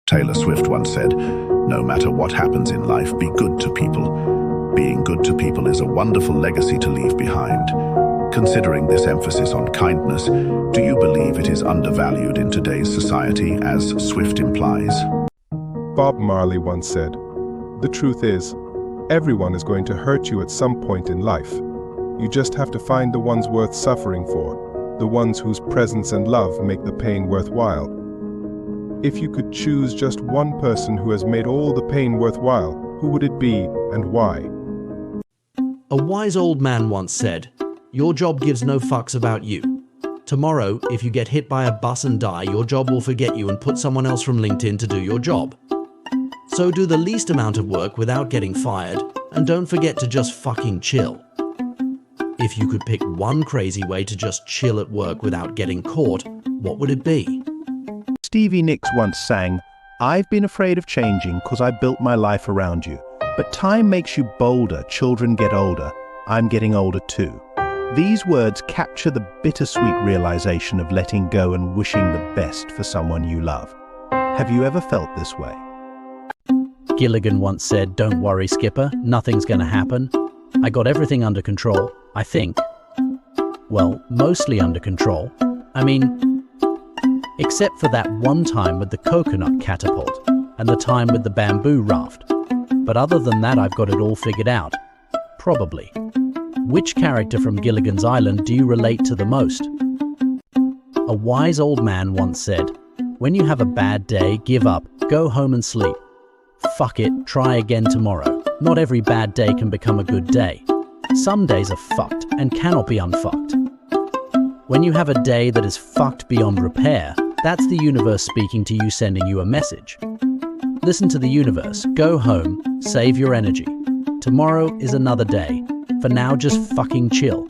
Taylor Swift once said, "No matter what happens in life, be good to people. Being good to people is a wonderful legacy to leave behind." Considering this emphasis on kindness, do you believe it is undervalued in today's society, as Swift implies? Bob Marley once said, "The truth is, everyone is going to hurt you at some point in life. You just have to find the ones worth suffering for, the ones whose presence and love make the pain worthwhile." If you could choose just one person who has made all the pain worthwhile, who would it be and why? A wise old man once said, "Your job gives no fucks about you. Tomorrow, if you get hit by a bus and die, your job will forget you and put someone else from LinkedIn to do your job. So do the least amount of work without getting fired, and don't forget to just fucking chill." If you could pick one crazy way to just chill at work without getting caught, what would it be? Stevie Nicks once sang, "I've been afraid of changing 'cause I built my life around you. But time makes you bolder, children get older, I'm getting older too." These words capture the bittersweet realization of letting go and wishing the best for someone you love. Have you ever felt this way? Gilligan once said, "Don't worry, Skipper, nothing's gonna happen. I got everything under control, I think. Well, mostly under control. I mean, except for that one time with the coconut catapult and the time with the bamboo raft. But other than that, I've got it all figured out. Probably." Which character from Gilligan's Island do you relate to the most? A wise old man once said, "When you have a bad day, give up, go home and sleep. Fuck it, try again tomorrow. Not every bad day can become a good day. Some days are fucked and cannot be unfucked." When you have a day that is fucked beyond repair, that's the universe speaking to you, sending you a message. Listen to the universe, go home, save your energy. Tomorrow is another day. For now, just fucking chill.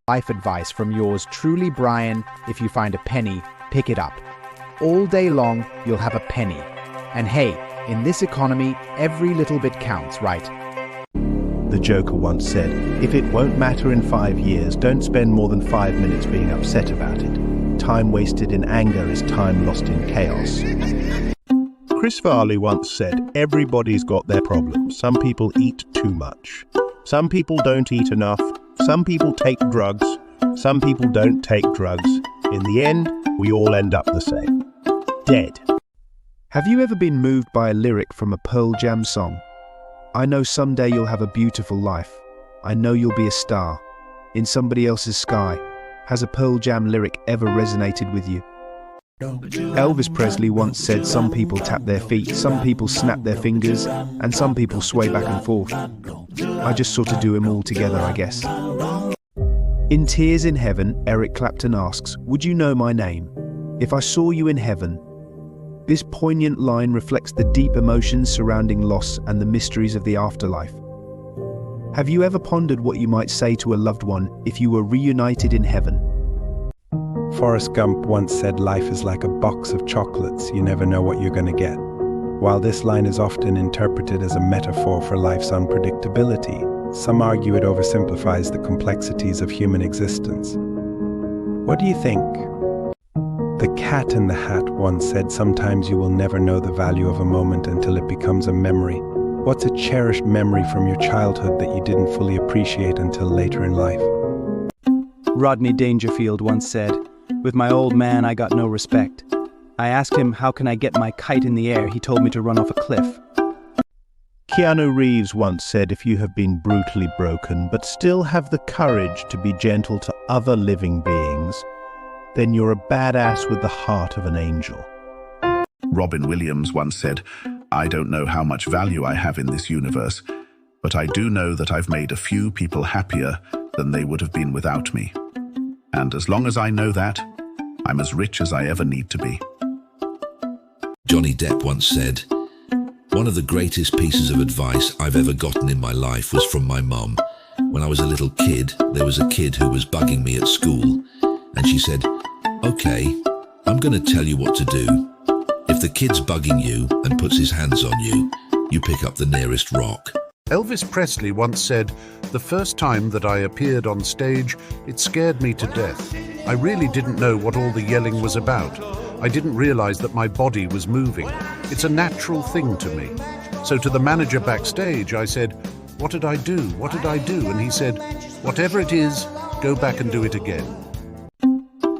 Life advice from yours truly, Brian. If you find a penny, pick it up. All day long, you'll have a penny. And hey, in this economy, every little bit counts, right? The Joker once said, "If it won't matter in 5 years, don't spend more than 5 minutes being upset about it. Time wasted in anger is time lost in chaos." Chris Farley once said, "Everybody's got their problems. Some people eat too much. Some people don't eat enough. Some people take drugs. Some people don't take drugs. In the end, we all end up the same. Dead." Have you ever been moved by a lyric from a Pearl Jam song? "I know someday you'll have a beautiful life. I know you'll be a star in somebody else's sky." Has a Pearl Jam lyric ever resonated with you? Elvis Presley once said, "Some people tap their feet, some people snap their fingers, and some people sway back and forth. I just sort of do them all together, I guess." In Tears in Heaven, Eric Clapton asks, "Would you know my name if I saw you in heaven?" This poignant line reflects the deep emotions surrounding loss and the mysteries of the afterlife. Have you ever pondered what you might say to a loved one if you were reunited in heaven? Forrest Gump once said, "Life is like a box of chocolates, you never know what you're going to get." While this line is often interpreted as a metaphor for life's unpredictability, some argue it oversimplifies the complexities of human existence. What do you think? The Cat in the Hat once said, "Sometimes you will never know the value of a moment until it becomes a memory." What's a cherished memory from your childhood that you didn't fully appreciate until later in life? Rodney Dangerfield once said, "With my old man, I got no respect. I asked him, how can I get my kite in the air? He told me to run off a cliff." Keanu Reeves once said, "If you have been brutally broken but still have the courage to be gentle to other living beings, then you're a badass with the heart of an angel." Robin Williams once said, "I don't know how much value I have in this universe, but I do know that I've made a few people happier than they would have been without me. And as long as I know that, I'm as rich as I ever need to be." Johnny Depp once said, "One of the greatest pieces of advice I've ever gotten in my life was from my mum. When I was a little kid, there was a kid who was bugging me at school, and she said, 'Okay, I'm going to tell you what to do. If the kid's bugging you and puts his hands on you, you pick up the nearest rock.'" Elvis Presley once said, "The first time that I appeared on stage, it scared me to death. I really didn't know what all the yelling was about. I didn't realize that my body was moving. It's a natural thing to me. So to the manager backstage, I said, "What did I do? What did I do?" And he said, "Whatever it is, go back and do it again."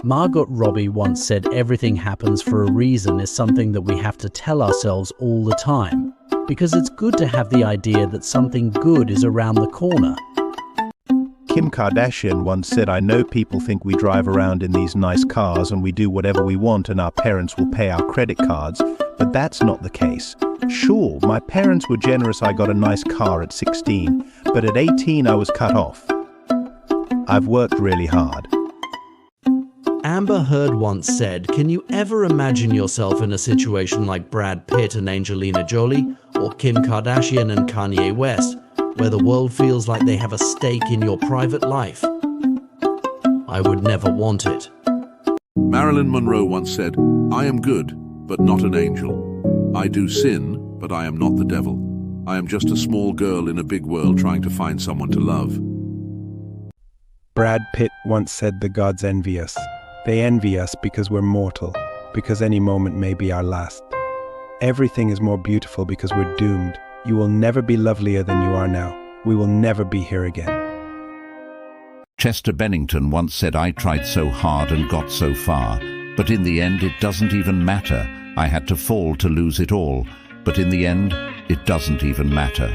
Margot Robbie once said everything happens for a reason is something that we have to tell ourselves all the time, because it's good to have the idea that something good is around the corner. Kim Kardashian once said, "I know people think we drive around in these nice cars and we do whatever we want and our parents will pay our credit cards, but that's not the case. Sure, my parents were generous, I got a nice car at 16, but at 18 I was cut off. I've worked really hard." Amber Heard once said, "Can you ever imagine yourself in a situation like Brad Pitt and Angelina Jolie, or Kim Kardashian and Kanye West, where the world feels like they have a stake in your private life? I would never want it." Marilyn Monroe once said, "I am good, but not an angel. I do sin, but I am not the devil. I am just a small girl in a big world trying to find someone to love." Brad Pitt once said, "The gods envy us. They envy us because we're mortal, because any moment may be our last. Everything is more beautiful because we're doomed. You will never be lovelier than you are now. We will never be here again." Chester Bennington once said, "I tried so hard and got so far, but in the end it doesn't even matter. I had to fall to lose it all, but in the end it doesn't even matter."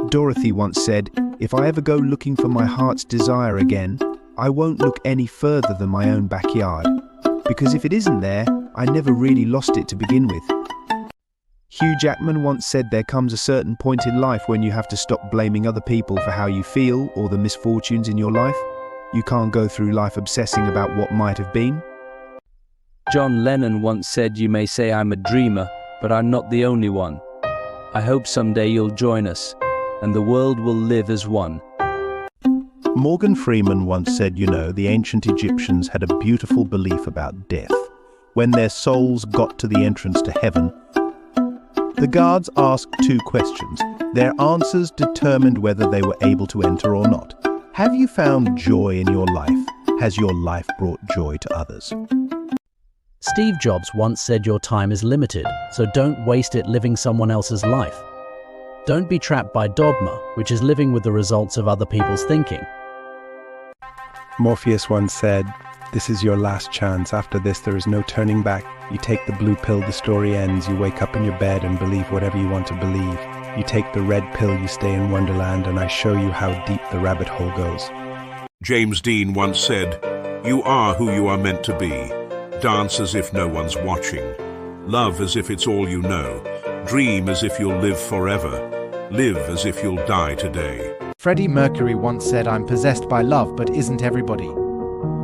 Dorothy once said, "If I ever go looking for my heart's desire again, I won't look any further than my own backyard, because if it isn't there, I never really lost it to begin with." Hugh Jackman once said, "There comes a certain point in life when you have to stop blaming other people for how you feel or the misfortunes in your life. You can't go through life obsessing about what might have been." John Lennon once said, "You may say I'm a dreamer, but I'm not the only one. I hope someday you'll join us, and the world will live as one." Morgan Freeman once said, the ancient Egyptians had a beautiful belief about death. When their souls got to the entrance to heaven, the guards asked 2 questions. Their answers determined whether they were able to enter or not. Have you found joy in your life? Has your life brought joy to others? Steve Jobs once said your time is limited, so don't waste it living someone else's life. Don't be trapped by dogma, which is living with the results of other people's thinking. Morpheus once said, "This is your last chance. After this, there is no turning back. You take the blue pill, the story ends. You wake up in your bed and believe whatever you want to believe. You take the red pill, you stay in Wonderland, and I show you how deep the rabbit hole goes." James Dean once said, "You are who you are meant to be. Dance as if no one's watching. Love as if it's all you know. Dream as if you'll live forever. Live as if you'll die today." Freddie Mercury once said, "I'm possessed by love, but isn't everybody?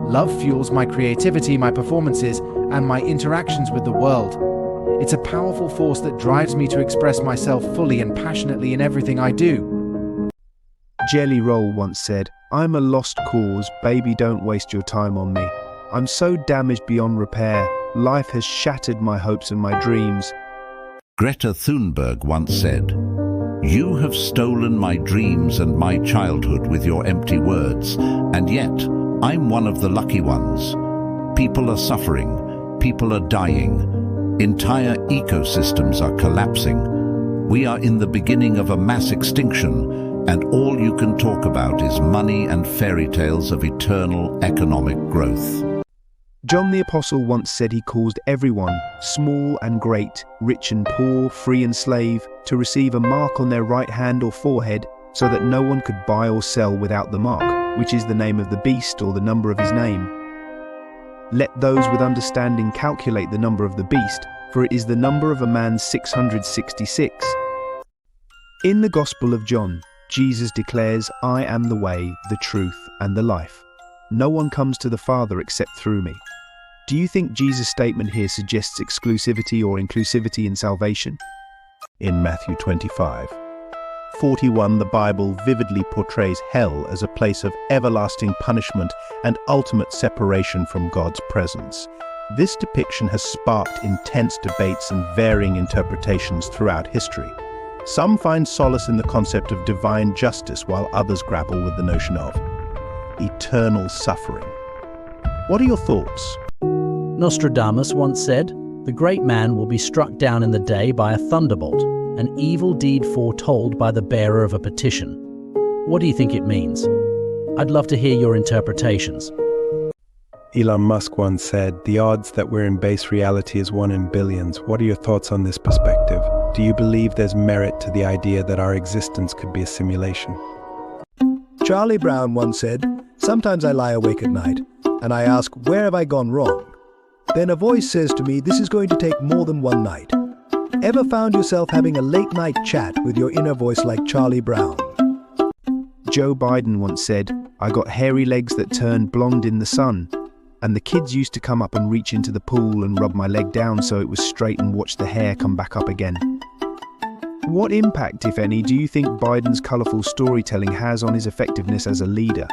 Love fuels my creativity, my performances, and my interactions with the world. It's a powerful force that drives me to express myself fully and passionately in everything I do." Jelly Roll once said, "I'm a lost cause, baby, don't waste your time on me. I'm so damaged beyond repair. Life has shattered my hopes and my dreams." Greta Thunberg once said, "You have stolen my dreams and my childhood with your empty words, and yet I'm one of the lucky ones. People are suffering, people are dying, entire ecosystems are collapsing. We are in the beginning of a mass extinction, and all you can talk about is money and fairy tales of eternal economic growth." John the Apostle once said he caused everyone, small and great, rich and poor, free and slave, to receive a mark on their right hand or forehead, so that no one could buy or sell without the mark, which is the name of the beast or the number of his name. Let those with understanding calculate the number of the beast, for it is the number of a man 666. In the Gospel of John, Jesus declares, "I am the way, the truth, and the life. No one comes to the Father except through me." Do you think Jesus' statement here suggests exclusivity or inclusivity in salvation? In Matthew 25:41, the Bible vividly portrays hell as a place of everlasting punishment and ultimate separation from God's presence. This depiction has sparked intense debates and varying interpretations throughout history. Some find solace in the concept of divine justice, while others grapple with the notion of eternal suffering. What are your thoughts? Nostradamus once said, The great man will be struck down in the day by a thunderbolt, an evil deed foretold by the bearer of a petition. What do you think it means? I'd love to hear your interpretations. Elon Musk once said, "The odds that we're in base reality is 1 in billions." What are your thoughts on this perspective? Do you believe there's merit to the idea that our existence could be a simulation? Charlie Brown once said, "Sometimes I lie awake at night, and I ask, where have I gone wrong? Then a voice says to me, this is going to take more than one night." Ever found yourself having a late-night chat with your inner voice like Charlie Brown? Joe Biden once said, "I got hairy legs that turned blonde in the sun, and the kids used to come up and reach into the pool and rub my leg down so it was straight and watch the hair come back up again." What impact, if any, do you think Biden's colourful storytelling has on his effectiveness as a leader?